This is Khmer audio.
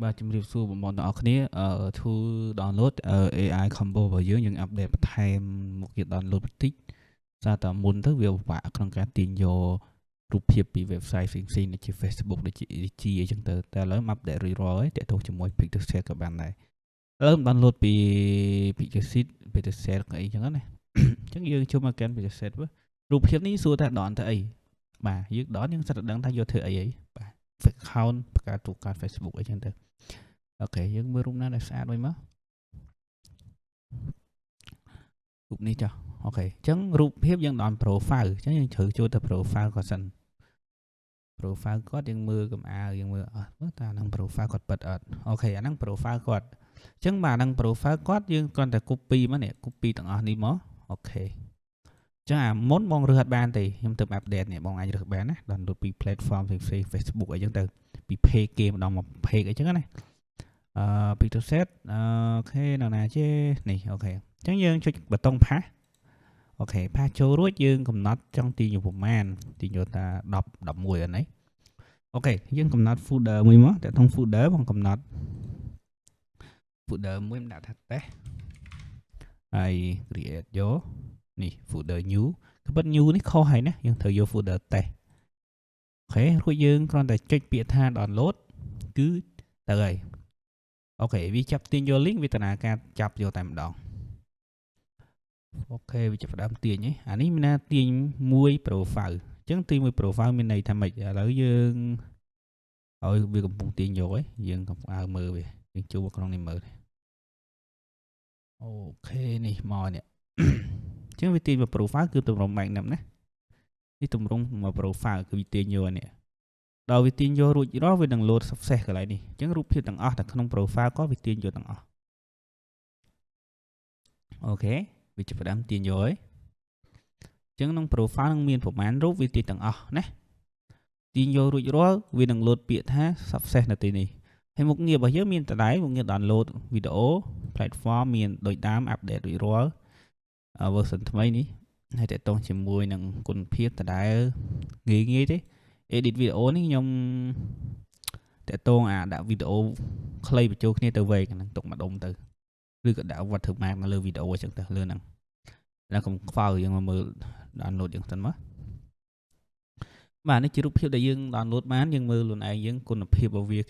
បាទជំរាបសួរបងប្អូនទាំងអស់គ្នាធ្វើ download AI combo របស់យើង update បន្ថែមមកទៀត download បន្តិចសារតែមុនទៅវាពិបាកក្នុងការទាញយករូបភាពពី website ផ្សេងៗដូចជា Facebook ដូចជា IG អីចឹងទៅតែឥឡូវ update រួចរាល់ហើយតាក់ទងជាមួយ Pixelset ក៏បានដែរឥឡូវ download ពី Pixelset អីចឹងណាអញ្ចឹងយើងចូលមកកាន់ Pixelset វិញរូបភាពនេះសួរថា ដនទៅអីបាទយើងដនយើងសិតតែដឹងថាយកធ្វើអីបាទ fake account បង្កើតទូកើត Facebook អីចឹងទៅអូខេយើងមើលរូបណាដែលស្អាតវិញមករូបនេះចុះអូខេអញ្ចឹងរូបភាពយើងដល់ profile អញ្ចឹងយើងត្រូវចូលទៅ profile គាត់សិន profile គាត់យើងមើលកំអើយើងមើលអត់មើលតើអាហ្នឹង profile គាត់ពិតអត់អូខេអាហ្នឹង profile គាត់អញ្ចឹងបាទអាហ្នឹង profile គាត់យើងគ្រាន់តែ copy មកនេះ copy ទាំងអស់នេះមកអូខេចឹងអាមុនបងរើសអត់បានទេខ្ញុំទៅ update នេះបងអាចរើសបានណា download ពី platform ផ្សេងៗ Facebook អីចឹងទៅពី page គេម្ដងមក page អីចឹងណាPixelset អូខេនៅណាចេនេះអូខេអញ្ចឹងយើងចុចប៊ូតុងផាសអូខេផាសចូលរួចយើងកំណត់ចង់ទាញយកប្រមាណទាញយកតា10 11អីអូខេយើងកំណត់ folder មួយមកតែក្នុង folder បងកំណត់ folder មួយដាក់ថា test ហើយ create យកនេះ folder new ក្បិត new នេះខុសហើយណាយើងត្រូវយក folder test អូខេរួចយើងគ្រាន់តែចុចពាក្យថា download គឺទៅហើយអូខេវាចាប់ទាញយក link វាដំណើរការចាប់យកតែម្ដងអូខេវាចាប់ផ្ដើមទាញហ៎អានេះមានថាទាញមួយ profile អញ្ចឹងទាញមួយ profile មានន័យថាម៉េចឥឡូវយើងឲ្យវាកំពុងទាញយកហ៎យើងកំពុងមើលវាយើងចូលមកក្នុងនេះមើលអូខេនេះមកនេះអញ្ចឹងវាទាញមក profile គឺទម្រង់បែបហ្នឹងណានេះទម្រង់មក profile គឺវាទាញយកនេះដល់វាទាញយករួចរាល់វានឹង load success កន្លែងនេះអញ្ចឹងរូបភាពទាំងអស់តែក្នុង profile ក៏វាទាញយកទាំងអស់អូខេវាចាប់ផ្ដើមទាញយកហើយអញ្ចឹងក្នុង profile នឹងមានប្រមាណរូបវាទាញទាំងអស់ណាទាញយករួចរាល់វានឹង load ពាក្យថា success នៅទីនេះហើយមុខងាររបស់យើងមានតដែរមុខងារ download វីដេអូ platform មានដូចដើម update រួចរាល់ version ថ្មីនេះហើយតកតងជាមួយនឹងគុណភាពតដែរងាយទេ edit វីដេអូនេះខ្ញុំតកតងដាក់វីដេអូខ្លីបញ្ចូលគ្នាទៅវែងហ្នឹងទុកមួយដុំទៅឬក៏ដាក់ watermark នៅលើវីដេអូអញ្ចឹងទៅលើហ្នឹងតែកុំខ្វល់យើងមកមើល download យើងសិនមកបាទនេះជារូបភាពដែលយើង download បានយើងមើលខ្លួនឯងយើងគុណភាពរបស់វា